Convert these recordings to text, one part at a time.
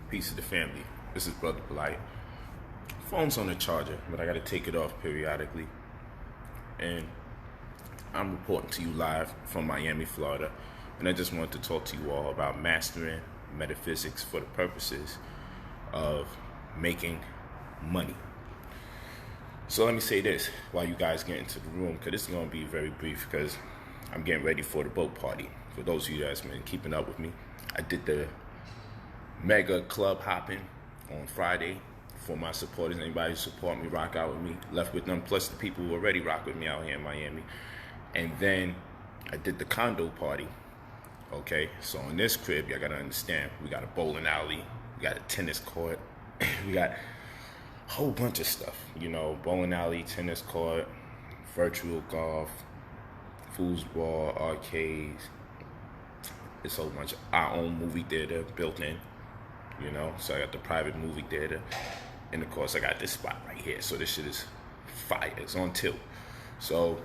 Peace to the family. This is Brother Polight. Phone's on the charger, but I gotta take it off periodically. And I'm reporting to you live from Miami, Florida. And I just wanted to talk to you all about mastering metaphysics for the purposes of making money. So let me say this while you guys get into the room, because this is going to be very brief because I'm getting ready for the boat party. For those of you that's been keeping up with me, I did the mega club hopping on Friday for my supporters. Anybody who support me, rock out with me, left with them, plus the people who already rock with me out here in Miami. And then I did the condo party. Okay, so in this crib, y'all gotta understand, we got a bowling alley, we got a tennis court, we got a whole bunch of stuff, bowling alley, tennis court, virtual golf, foosball, arcades. It's a whole bunch of our own movie theater built in, so I got the private movie theater, and of course I got this spot right here, so this shit is fire, it's on tilt. So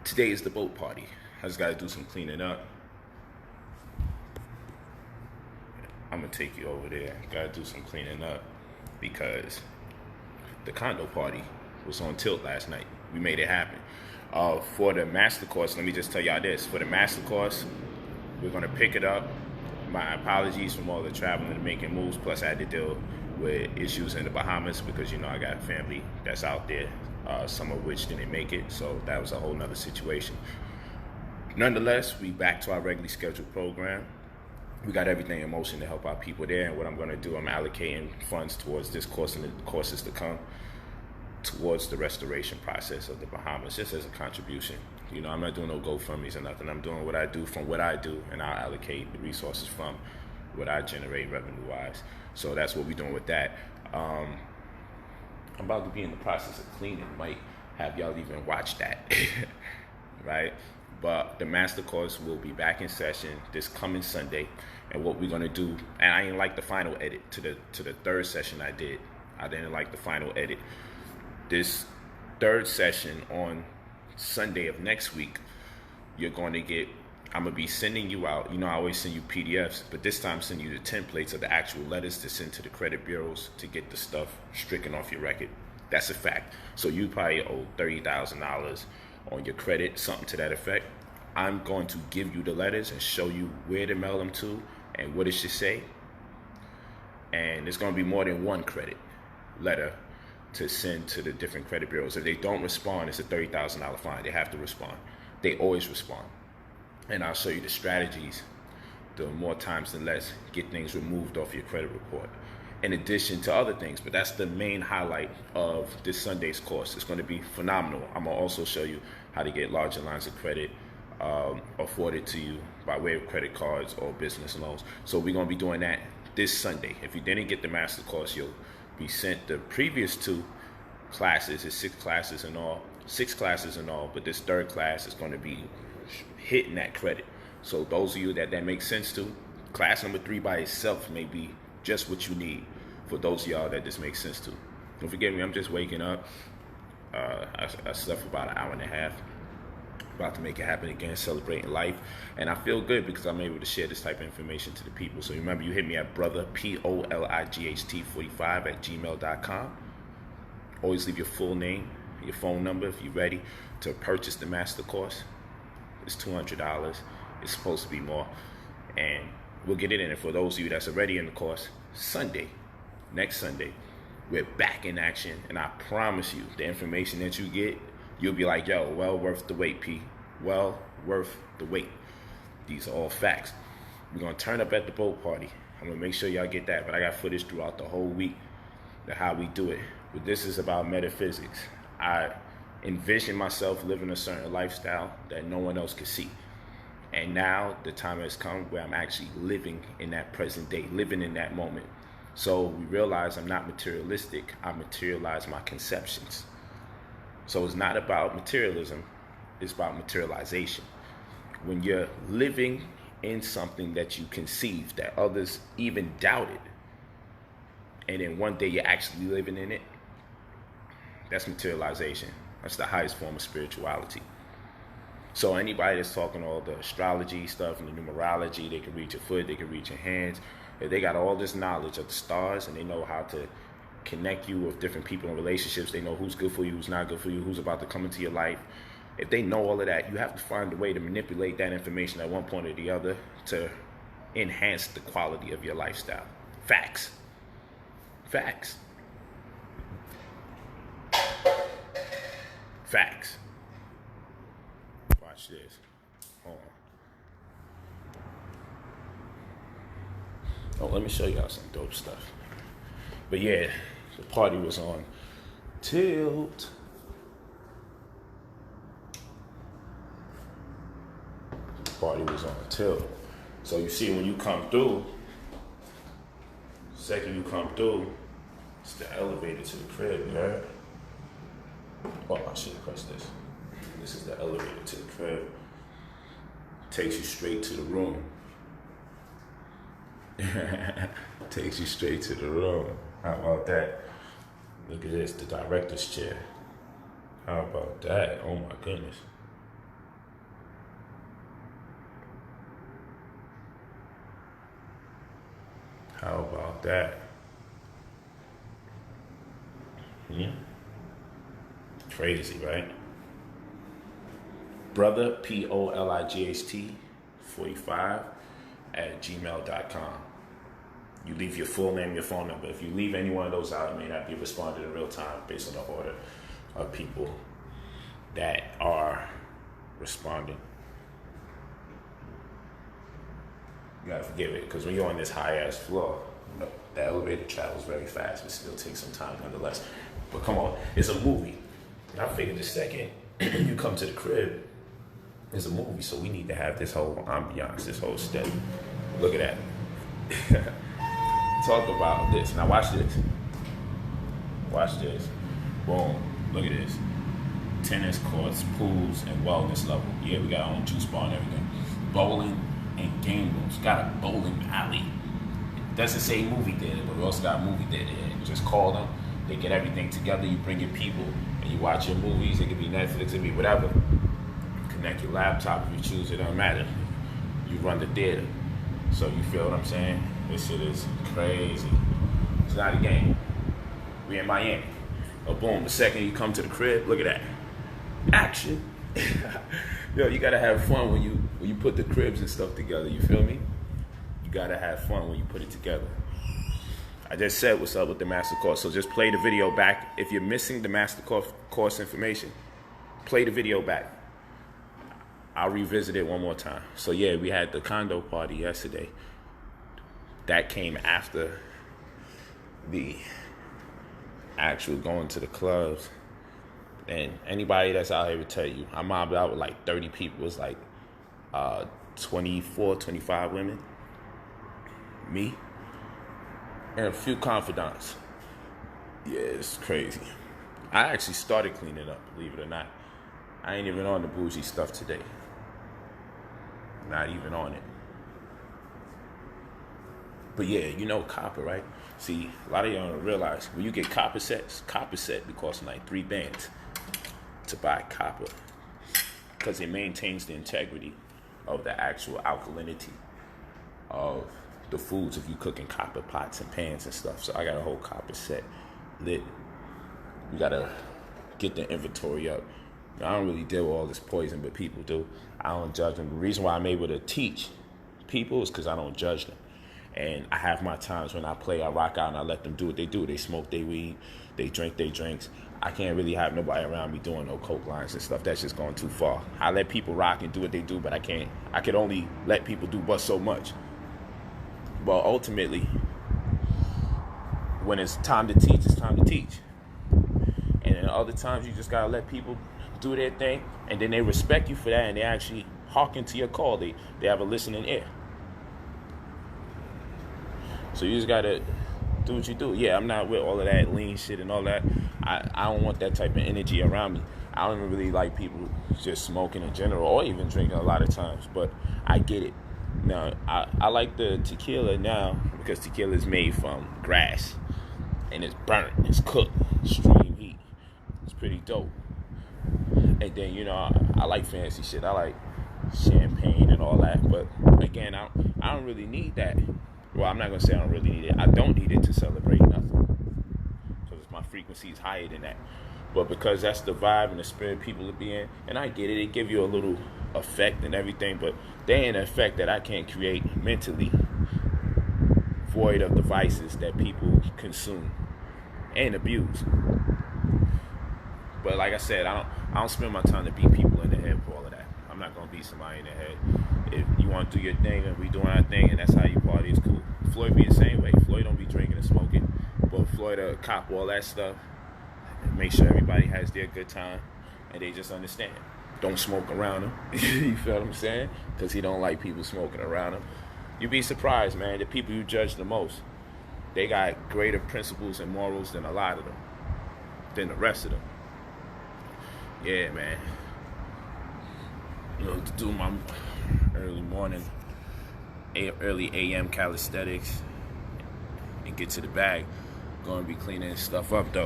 today is the boat party. I just gotta do some cleaning up. I'm gonna take you over there. Gotta do some cleaning up because the condo party was on tilt last night. We made it happen. For the master course, let me just tell y'all this. For the master course, we're gonna pick it up. My apologies from all the traveling and making moves. Plus, I had to deal with issues in the Bahamas because I got family that's out there. Some of which didn't make it, so that was a whole nother situation. Nonetheless, we back to our regularly scheduled program. We got everything in motion to help our people there, and what I'm going to do, I'm allocating funds towards this course and the courses to come towards the restoration process of the Bahamas, just as a contribution. I'm not doing no GoFundMes or nothing. I'm doing what I do from what I do, and I'll allocate the resources from what I generate revenue-wise. So that's what we're doing with that. I'm about to be in the process of cleaning. Might have y'all even watch that, right? But the master course will be back in session this coming Sunday, and what we're gonna do. And I didn't like the final edit to the third session I did. I didn't like the final edit. This third session on Sunday of next week, you're going to get. I'm gonna be sending you out. I always send you PDFs, but this time send you the templates of the actual letters to send to the credit bureaus to get the stuff stricken off your record. That's a fact. So you probably owe $30,000 on your credit, something to that effect. I'm going to give you the letters and show you where to mail them to and what it should say. And it's going to be more than one credit letter to send to the different credit bureaus. If they don't respond, it's a $30,000 fine. They have to respond. They always respond. And I'll show you the strategies, the more times than less, get things removed off your credit report, in addition to other things. But that's the main highlight of this Sunday's course. It's going to be phenomenal. I'm going to also show you how to get larger lines of credit afforded to you by way of credit cards or business loans. So we're going to be doing that this Sunday. If you didn't get the master course, you'll be sent the previous two classes. It's 6 classes in all, but this third class is going to be hitting that credit. So those of you that makes sense to, class number 3 by itself may be just what you need. For those of y'all that this makes sense to, don't forget me, I'm just waking up. I slept for about an hour and a half. About to make it happen again, celebrating life, and I feel good because I'm able to share this type of information to the people. So remember, you hit me at brother POLIGHT45@gmail.com. Always leave your full name, your phone number if you're ready to purchase the master course. It's $200. It's supposed to be more, and we'll get it in. And for those of you that's already in the course, next Sunday, we're back in action, and I promise you, the information that you get, you'll be like, yo, well worth the wait, P. Well worth the wait. These are all facts. We're going to turn up at the boat party. I'm going to make sure y'all get that, but I got footage throughout the whole week of how we do it. But this is about metaphysics. I envision myself living a certain lifestyle that no one else could see. And now the time has come where I'm actually living in that present day, living in that moment. So we realize I'm not materialistic. I materialize my conceptions. So it's not about materialism, it's about materialization. When you're living in something that you conceived, that others even doubted, and then one day you're actually living in it, that's materialization. That's the highest form of spirituality. So anybody that's talking all the astrology stuff and the numerology, they can read your foot, they can read your hands. If they got all this knowledge of the stars and they know how to connect you with different people in relationships, they know who's good for you, who's not good for you, who's about to come into your life. If they know all of that, you have to find a way to manipulate that information at one point or the other to enhance the quality of your lifestyle. Facts. Facts. Facts. Watch this. Hold on. Oh, let me show y'all some dope stuff. But yeah, the party was on tilt. The party was on tilt. So you see when you come through, second you come through, it's the elevator to the crib, you heard? Oh, I should have pressed this. This is the elevator to the crib. Takes you straight to the room. Takes you straight to the room. How about that? Look at this, the director's chair. How about that? Oh my goodness. How about that? Crazy, right? Brother, POLIGHT 45 at gmail.com. You leave your full name, your phone number. If you leave any one of those out, it may not be responded in real time based on the order of people that are responding. You gotta forgive it, because when you're on this high-ass floor, the elevator travels very fast, but still takes some time nonetheless. But come on, it's a movie. And I figured the second you come to the crib, it's a movie, so we need to have this whole ambiance, this whole step. Look at that. Talk about this. Now watch this. Watch this. Boom. Look at this. Tennis courts, pools, and wellness level. Yeah, we got our own juice bar and everything. Bowling and game rooms. Got a bowling alley. It doesn't say movie theater, but we also got a movie theater. You just call them. They get everything together. You bring your people and you watch your movies. It could be Netflix, it could be whatever. Connect your laptop if you choose. It doesn't matter. You run the theater. So you feel what I'm saying? This shit is crazy. It's not a game. We in Miami. Oh, boom. The second you come to the crib, look at that. Action. Yo, you gotta have fun when you put the cribs and stuff together. You feel me? You gotta have fun when you put it together. I just said what's up with the master course, so just play the video back. If you're missing the master course information, play the video back. I'll revisit it one more time. So yeah, we had the condo party yesterday. That came after the actual going to the clubs. And anybody that's out here will tell you, I mobbed out with like 30 people. It was like 24, 25 women. Me. And a few confidants. Yeah, it's crazy. I actually started cleaning up, believe it or not. I ain't even on the bougie stuff today. Not even on it. But yeah, you know copper, right? See, a lot of y'all don't realize when you get copper set be costing like $3 to buy copper, because it maintains the integrity of the actual alkalinity of the foods if you cook in copper pots and pans and stuff. So I got a whole copper set lit. We gotta get the inventory up. I don't really deal with all this poison, but people do. I don't judge them. The reason why I'm able to teach people is because I don't judge them. And I have my times when I play, I rock out and I let them do what they do. They smoke their weed, they drink their drinks. I can't really have nobody around me doing no coke lines and stuff. That's just going too far. I let people rock and do what they do, but I could only let people do but so much. But ultimately, when it's time to teach, it's time to teach. And then other times you just gotta let people do their thing, and then they respect you for that, and they actually hearken to your call. They have a listening ear. So you just gotta do what you do. Yeah, I'm not with all of that lean shit and all that. I don't want that type of energy around me. I don't even really like people just smoking in general, or even drinking a lot of times, but I get it. Now, I like the tequila now because tequila is made from grass, and it's burnt, it's cooked, extreme heat. It's pretty dope. And And then, you know, I like fancy shit. I like champagne and all that. But again, I don't really need that. Well, I'm not going to say I don't really need it. I don't need it to celebrate nothing. Because my frequency is higher than that. But because that's the vibe and the spirit people be in, and I get it, it give you a little effect and everything, but they ain't an effect that I can't create mentally, void of devices that people consume and abuse. But like I said, I don't spend my time to beat people in the head for all of that. I'm not gonna beat somebody in the head. If you want to do your thing and we doing our thing and that's how you party, it's cool. Floyd be the same way. Floyd don't be drinking and smoking, but Floyd cop all that stuff. Make sure everybody has their good time, and they just understand. Don't smoke around him. You feel what I'm saying? Because he don't like people smoking around him. You'd be surprised, man. The people you judge the most, they got greater principles and morals than a lot of them, than the rest of them. Yeah, man. You know, to do my early morning, early AM calisthenics, and get to the bag. Going to be cleaning stuff up, though.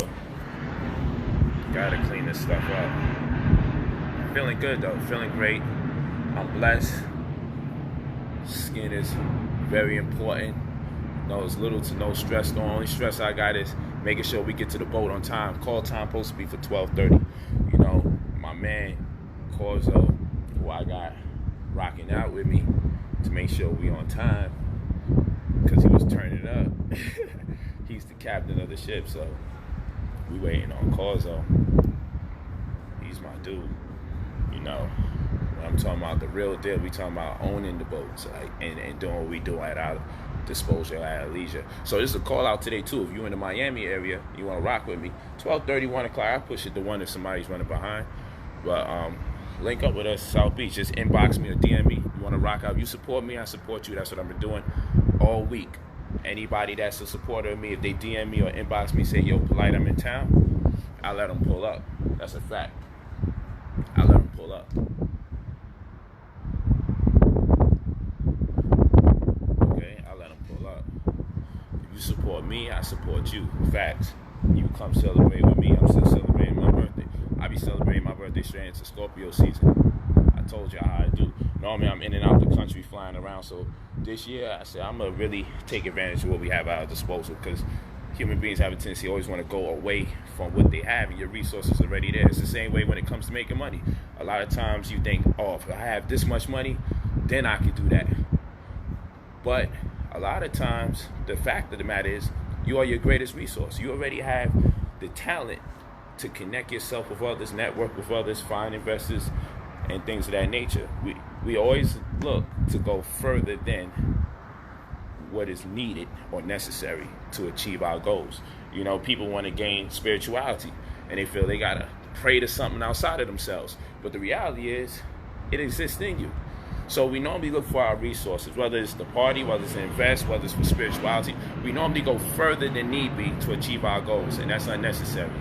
Gotta clean this stuff up. Feeling good though, feeling great. I'm blessed. Skin is very important. No, it's little to no stress. The only stress I got is making sure we get to the boat on time. Call time supposed to be for 12:30. You know, my man Corzo, who I got rocking out with me to make sure we on time, because he was turning up. He's the captain of the ship, so we waiting on Corzo. He's my dude. You know, when I'm talking about the real deal, we talking about owning the boats, like, and doing what we do at our disposal, at our leisure. So this is a call out today too. If you're in the Miami area, you want to rock with me, 12:30, 1 o'clock. I push it to 1 if somebody's running behind. But link up with us, South Beach. Just inbox me or DM me. You want to rock out? You support me, I support you. That's what I've been doing all week. Anybody that's a supporter of me, if they DM me or inbox me, say, yo, Polight, I'm in town, I'll let them pull up. That's a fact. I'll let them pull up. Okay, I'll let them pull up. If you support me, I support you. Facts. You come celebrate with me. I'm still celebrating my birthday. I be celebrating my birthday straight into Scorpio season. I told y'all how I do. Normally I'm in and out the country flying around, so this year I said I'm gonna really take advantage of what we have at our disposal, because human beings have a tendency to always want to go away from what they have, and your resources are already there. It's the same way when it comes to making money. A lot of times you think, oh, if I have this much money, then I can do that. But a lot of times the fact of the matter is you are your greatest resource. You already have the talent to connect yourself with others, network with others, find investors, and things of that nature. We always look to go further than what is needed or necessary to achieve our goals. You know, people want to gain spirituality, and they feel they gotta pray to something outside of themselves. But the reality is, it exists in you. So we normally look for our resources, whether it's the party, whether it's to invest, whether it's for spirituality. We normally go further than need be to achieve our goals, and that's unnecessary.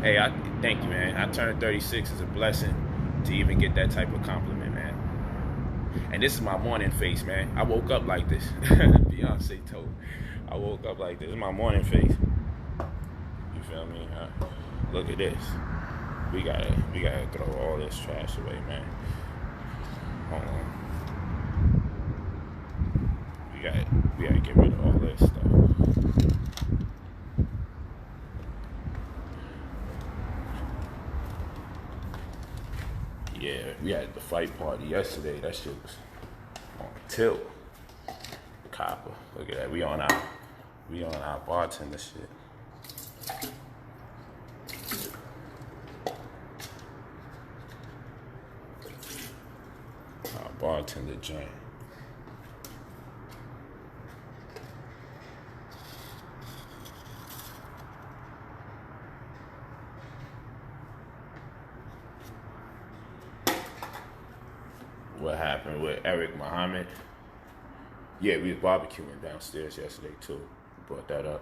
Hey, I thank you, man. I turned 36. It's a blessing to even get that type of compliment, man. And this is my morning face, man. I woke up like this. Beyonce told me. I woke up like this. This is my morning face. You feel me? Look at this. We gotta throw all this trash away, man. Hold on. We gotta get rid of all this stuff. Yeah, we had the fight party yesterday. That shit was on tilt. Copper. Look at that. We on our bartender shit. Our bartender joint. What happened with Eric Muhammad? Yeah, we was barbecuing downstairs yesterday too. Brought that up.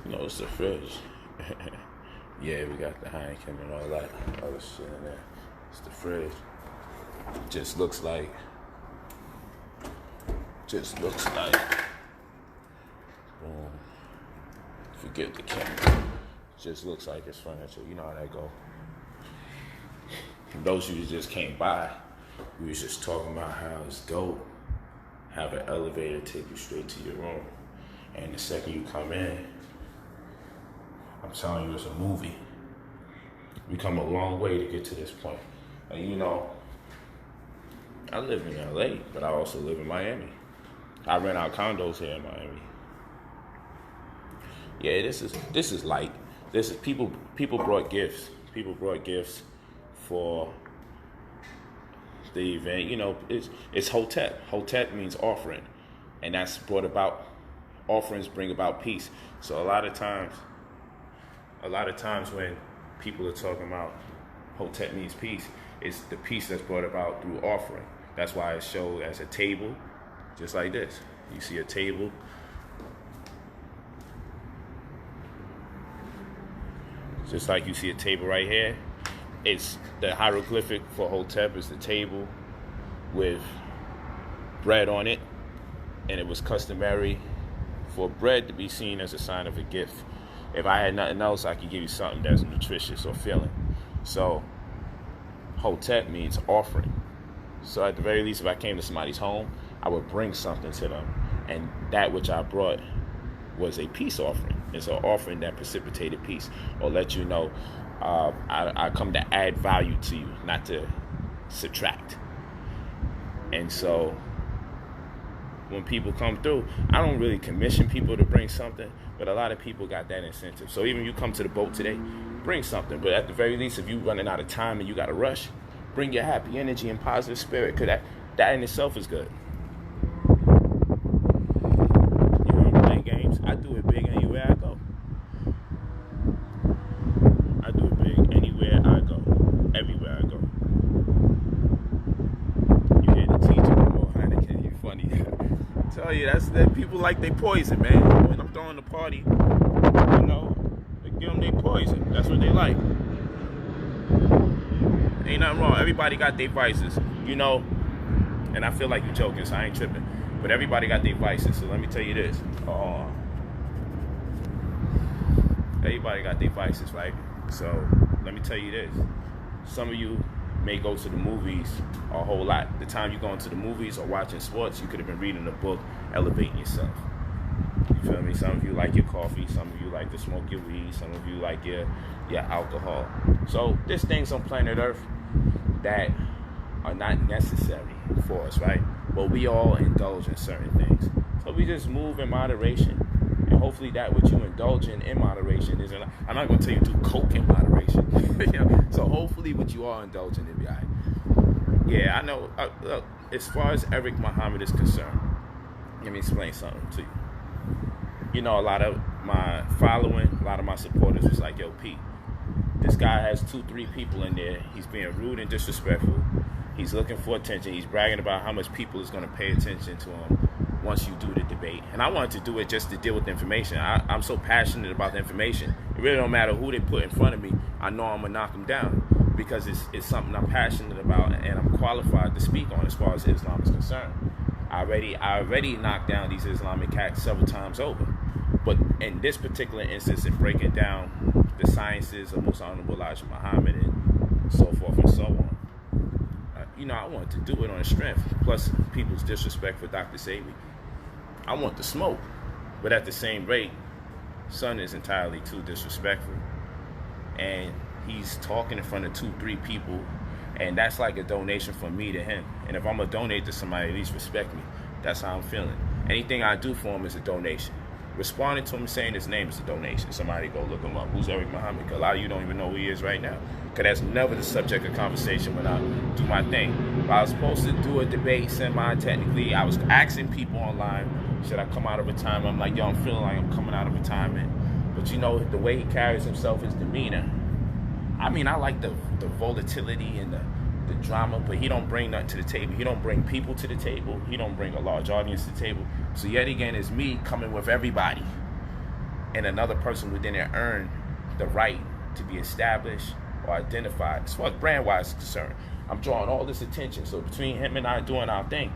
You know, it's the fridge. Yeah, we got the Heineken and all that other shit in there. It's the fridge. Just looks like. Boom. Forget the camera. Just looks like it's furniture. You know how that go. For those of you who just came by, we was just talking about how it's dope. Have an elevator take you straight to your room. And the second you come in, I'm telling you, it's a movie. We come a long way to get to this point. And you know, I live in LA, but I also live in Miami. I rent out condos here in Miami. Yeah, this is light. This is people brought gifts. People brought gifts for the event. You know, it's Hotep. Hotep means offering, and that's brought about. Offerings bring about peace. So a lot of times when people are talking about Hotep means peace, it's the peace that's brought about through offering. That's why it's showed as a table, just like this. You see a table. Just like you see a table right here. It's the hieroglyphic for Hotep is the table with bread on it, and it was customary for bread to be seen as a sign of a gift. If I had nothing else, I could give you something that's nutritious or filling. So Hotep means offering. So at the very least, if I came to somebody's home, I would bring something to them, and that which I brought was a peace offering. It's an offering that precipitated peace, or let you know I come to add value to you, not to subtract. And so when people come through, I don't really commission people to bring something, but a lot of people got that incentive. So even you come to the boat today, bring something. But at the very least, if you're running out of time and you got to rush, bring your happy energy and positive spirit, because that in itself is good. You want to play games? I do it big anywhere I go. I do it big anywhere I go. Everywhere I go. You hear the teacher, oh, Heineken, you funny. Tell you, that's that people like they poison, man. When I'm throwing the party, you know, they give them they poison. That's what they like. Ain't nothing wrong. Everybody got their vices, you know. And I feel like you're joking, so I ain't tripping. But everybody got their vices. So let me tell you this. Everybody got their vices, right? So let me tell you this. Some of you may go to the movies a whole lot. The time you're going to the movies or watching sports, you could have been reading a book, elevating yourself. You feel me? Some of you like your coffee. Some of you like to smoke your weed. Some of you like your alcohol. So there's things on planet Earth that are not necessary for us, right? But we all indulge in certain things. So we just move in moderation. And hopefully that what you indulge in moderation is, I'm not going to tell you to do coke in moderation. You know? So hopefully what you are indulging in, be all right. Yeah, I know. Look, as far as Eric Muhammad is concerned, let me explain something to you. You know, a lot of my following, a lot of my supporters was like, yo, Pete, this guy has 2-3 people in there. He's being rude and disrespectful. He's looking for attention. He's bragging about how much people is going to pay attention to him once you do the debate. And I wanted to do it just to deal with the information. I'm so passionate about the information. It really don't matter who they put in front of me. I know I'm going to knock them down because it's something I'm passionate about and I'm qualified to speak on as far as Islam is concerned. I already knocked down these Islamic cats several times over. But in this particular instance, in breaking down the sciences of Most Honorable Elijah Muhammad and so forth and so on, I wanted to do it on strength. Plus, people's disrespect for Dr. Sabi. I want the smoke. But at the same rate, son is entirely too disrespectful. And he's talking in front of 2-3 people. And that's like a donation from me to him. And if I'm going to donate to somebody, at least respect me. That's how I'm feeling. Anything I do for him is a donation. Responding to him saying his name is a donation. Somebody go look him up. Who's Eric Muhammad? Because a lot of you don't even know who he is right now. Because that's never the subject of conversation when I do my thing. If I was supposed to do a debate semi-technically, I was asking people online, should I come out of retirement? I'm like, yo, I'm feeling like I'm coming out of retirement. But you know, the way he carries himself, his demeanor. I mean, I like the volatility and the drama, but he don't bring nothing to the table. He don't bring people to the table. He don't bring a large audience to the table. So yet again, it's me coming with everybody. And another person within there earn the right to be established or identified. As far as brand-wise is concerned, I'm drawing all this attention. So between him and I doing our thing,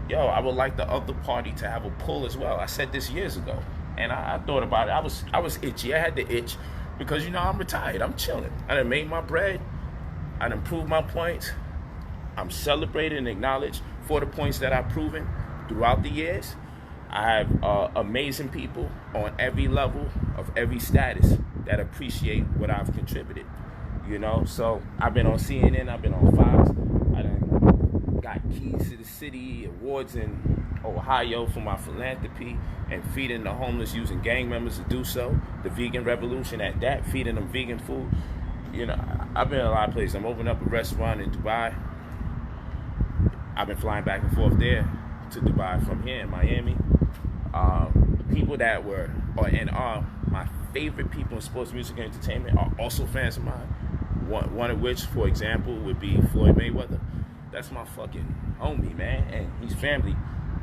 yo, I would like the other party to have a pull as well. I said this years ago. And I thought about it. I was itchy. I had the itch because, I'm retired. I'm chilling. I done made my bread. I done proved my points. I'm celebrated and acknowledged for the points that I've proven throughout the years. I have amazing people on every level of every status that appreciate what I've contributed. You know, so I've been on CNN, I've been on Fox, I done got keys to the city, awards in Ohio for my philanthropy and feeding the homeless using gang members to do so. The vegan revolution at that, feeding them vegan food. You know, I've been in a lot of places. I'm opening up a restaurant in Dubai. I've been flying back and forth there to Dubai from here in Miami. People that were and are my favorite people in sports, music, and entertainment are also fans of mine. One of which, for example, would be Floyd Mayweather. That's my fucking homie, man, and he's family.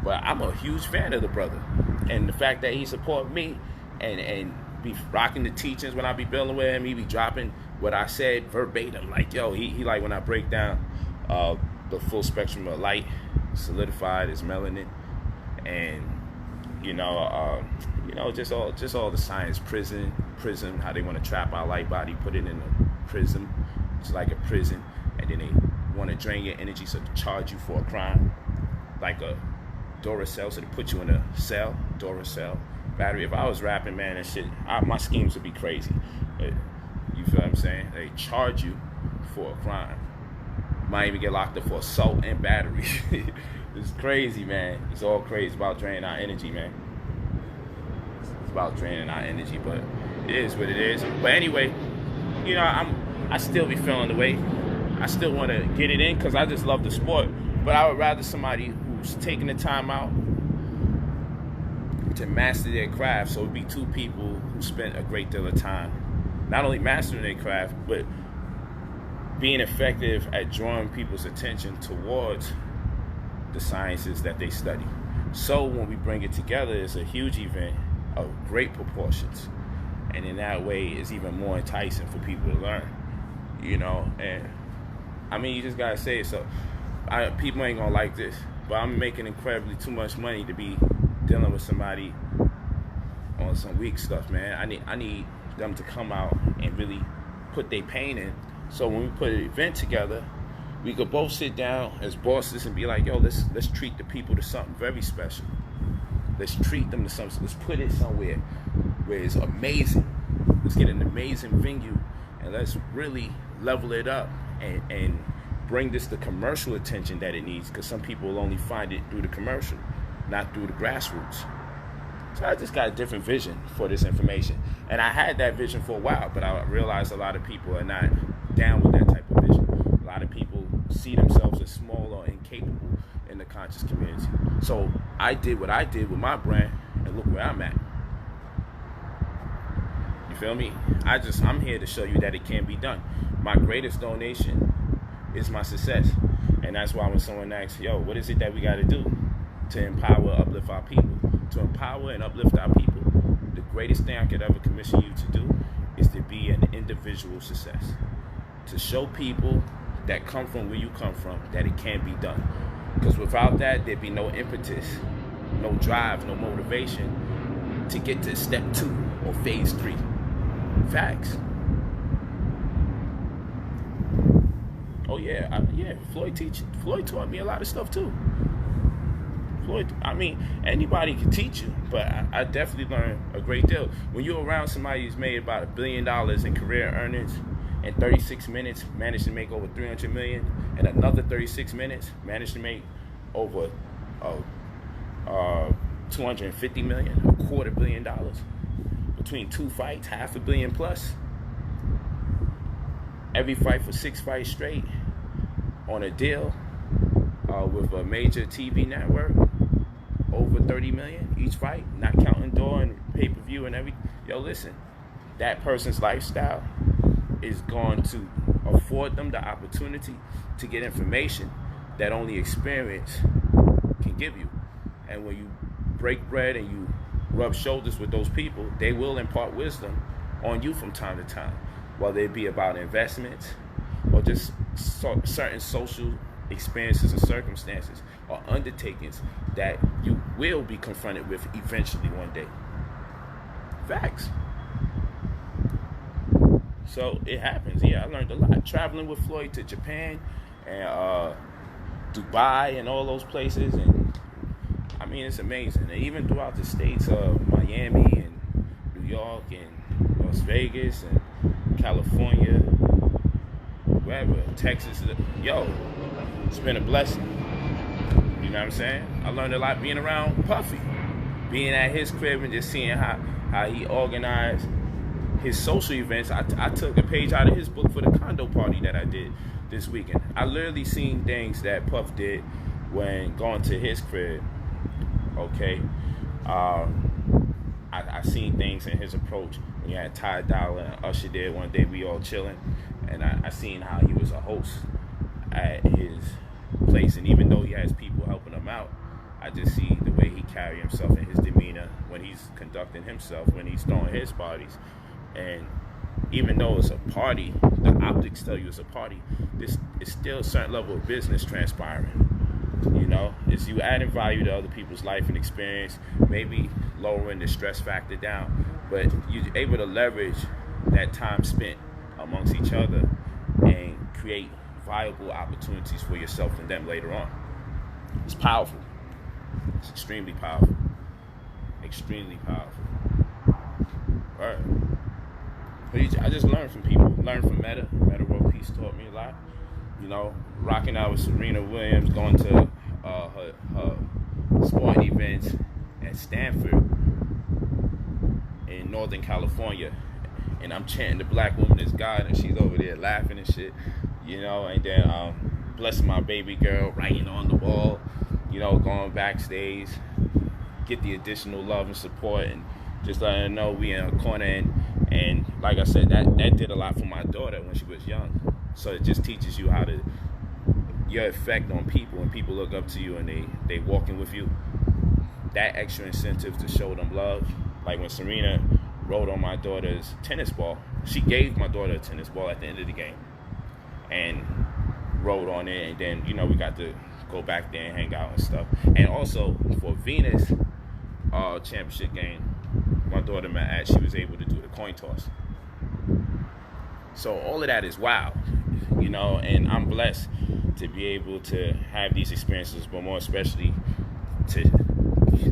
But I'm a huge fan of the brother. And the fact that he support me and be rocking the teachings when I be building with him, he be dropping what I said verbatim. Like, yo, he like when I break down the full spectrum of light, solidified as melanin, and just all the science prism, how they want to trap our light body, put it in a prism. It's like a prison, and then they want to drain your energy so to charge you for a crime, like a Duracell, so they put you in a cell, Duracell battery. If I was rapping, man, and shit, my schemes would be crazy. You feel what I'm saying? They charge you for a crime. Might even get locked up for assault and battery. It's crazy, man. It's all crazy. It's about draining our energy, man. It's about draining our energy, but it is what it is. But anyway, you know, I still be feeling the way. I still want to get it in because I just love the sport. But I would rather somebody who's taking the time out to master their craft. So it'd be two people who spent a great deal of time not only mastering their craft, but being effective at drawing people's attention towards the sciences that they study. So when we bring it together, it's a huge event of great proportions. And in that way, it's even more enticing for people to learn, you know. And I mean, you just gotta say it. So people ain't gonna like this, but I'm making incredibly too much money to be dealing with somebody on some weak stuff, man. I need them to come out and really put their pain in. So when we put an event together, we could both sit down as bosses and be like, yo, let's treat the people to something very special. Let's treat them to something. Let's put it somewhere where it's amazing. Let's get an amazing venue and let's really level it up and bring this the commercial attention that it needs, because some people will only find it through the commercial, not through the grassroots. So I just got a different vision for this information. And I had that vision for a while, but I realized a lot of people are not down with that type of vision. A lot of people see themselves as small or incapable in the conscious community. So I did what I did with my brand, and look where I'm at. You feel me? I'm here to show you that it can be done. My greatest donation is my success. And that's why when someone asks, yo, what is it that we got to do to empower, uplift our people? To empower and uplift our people, the greatest thing I could ever commission you to do is to be an individual success. To show people that come from where you come from that it can be done. Because without that, there'd be no impetus, no drive, no motivation to get to step 2 or phase 3. Facts. Oh yeah, Floyd taught me a lot of stuff too. I mean, anybody can teach you, but I definitely learned a great deal. When you're around somebody who's made about $1 billion in career earnings, in 36 minutes managed to make over $300 million, and another 36 minutes managed to make over $250 million, $250 million, between 2 fights, $500 million plus. Every fight for 6 fights straight on a deal with a major TV network, over $30 million each fight, not counting door and pay-per-view and everything. Yo, listen, that person's lifestyle is going to afford them the opportunity to get information that only experience can give you. And when you break bread and you rub shoulders with those people, they will impart wisdom on you from time to time, whether it be about investments or just certain social experiences and circumstances or undertakings that you will be confronted with eventually one day. Facts. So it happens. Yeah, I learned a lot traveling with Floyd to Japan and Dubai and all those places. And I mean, it's amazing. And even throughout the states of Miami and New York and Las Vegas and California, wherever, Texas, yo, it's been a blessing. You know what I'm saying? I learned a lot being around Puffy, being at his crib and just seeing how he organized his social events. I took a page out of his book for the condo party that I did this weekend. I literally seen things that Puff did when going to his crib. Okay, I seen things in his approach when he had Ty Dolla and Usher there one day. We all chilling, and I seen how he was a host at his place. And even though he has people helping him out, I just see the way he carry himself and his demeanor when he's conducting himself, when he's throwing his parties. And even though it's a party, the optics tell you it's a party, this is still a certain level of business transpiring. You know, it's you adding value to other people's life and experience, maybe lowering the stress factor down, but you're able to leverage that time spent amongst each other and create viable opportunities for yourself and them later on. It's powerful. It's extremely powerful. Extremely powerful. All right. But I just learned from people. Learned from Meta. Meta World Peace taught me a lot. You know, rocking out with Serena Williams, going to her sporting events at Stanford in Northern California. And I'm chanting the black woman is God, and she's over there laughing and shit. You know, and then blessing my baby girl, writing on the wall, you know, going backstage, get the additional love and support, and just letting her know we in a corner. And like I said, that did a lot for my daughter when she was young. So it just teaches you how to, your effect on people, when people look up to you and they walking with you, that extra incentive to show them love. Like when Serena rode on my daughter's tennis ball, she gave my daughter a tennis ball at the end of the game and rode on it. And then, you know, we got to go back there and hang out and stuff. And also for Venus championship game, my daughter she was able to do the coin toss. So all of that is wild, you know, and I'm blessed to be able to have these experiences, but more especially to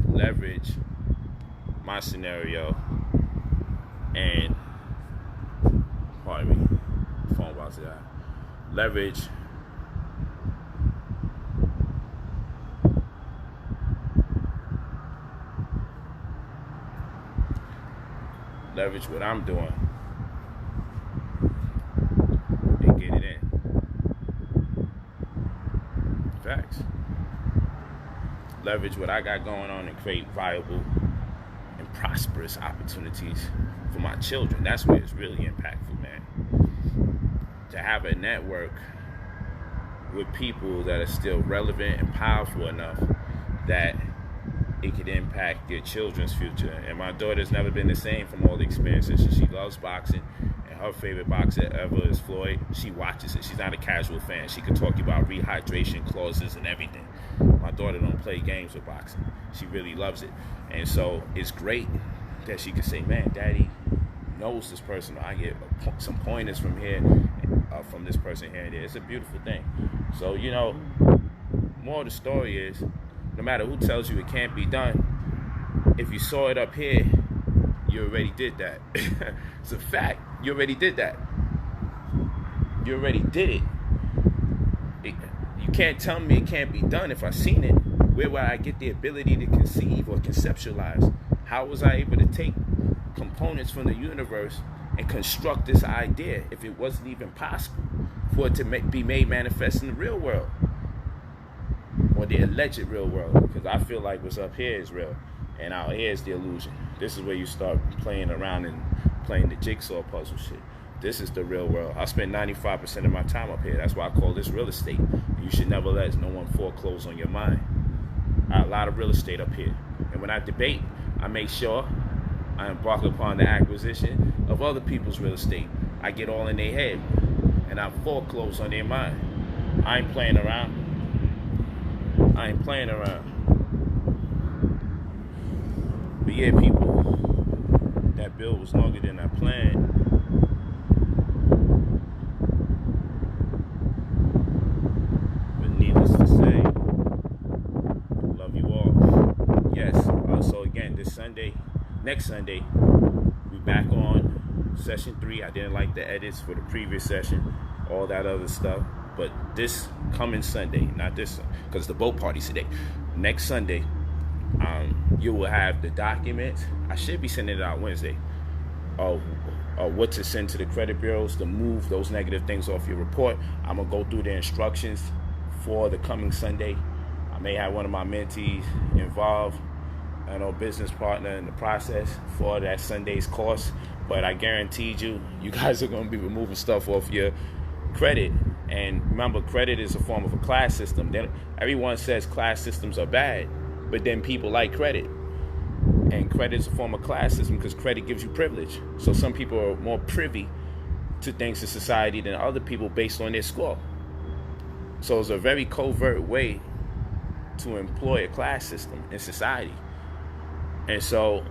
leverage my scenario and, pardon me, phone about to die, leverage what I'm doing and get it in. Facts. Leverage what I got going on and create viable and prosperous opportunities for my children. That's where it's really impactful, man. To have a network with people that are still relevant and powerful enough that it could impact their children's future. And my daughter's never been the same from all the experiences. She loves boxing, and her favorite boxer ever is Floyd. She watches it. She's not a casual fan. She could talk about rehydration clauses and everything. My daughter don't play games with boxing. She really loves it. And so it's great that she could say, man, Daddy knows this person. I get some pointers from here, from this person here and there. It's a beautiful thing. So, you know, more of the story is, no matter who tells you it can't be done, if you saw it up here, you already did that. It's a fact. You already did that. You already did it. You can't tell me it can't be done if I seen it. Where would I get the ability to conceive or conceptualize? How was I able to take components from the universe and construct this idea if it wasn't even possible for it to be made manifest in the real world? Or the alleged real world, because I feel like what's up here is real and out here is the illusion. This is where you start playing around and playing the jigsaw puzzle shit. This is the real world. I spend 95% of my time up here. That's why I call this real estate. You should never let no one foreclose on your mind. I have a lot of real estate up here, and when I debate, I make sure I embark upon the acquisition of other people's real estate. I get all in their head and I foreclose on their mind. I ain't playing around. I ain't playing around. But yeah, people, that bill was longer than I planned. Sunday, next Sunday, we back on session 3. I didn't like the edits for the previous session, all that other stuff. But this coming Sunday, not this, because the boat party's today. Next Sunday, you will have the documents. I should be sending it out Wednesday. What to send to the credit bureaus to move those negative things off your report. I'm gonna go through the instructions for the coming Sunday. I may have one of my mentees involved, business partner in the process for that Sunday's course. But I guaranteed you guys are gonna be removing stuff off your credit. And remember, credit is a form of a class system. Everyone says class systems are bad, but then people like credit. And credit is a form of class system because credit gives you privilege. So some people are more privy to things in society than other people based on their score. So it's a very covert way to employ a class system in society. And so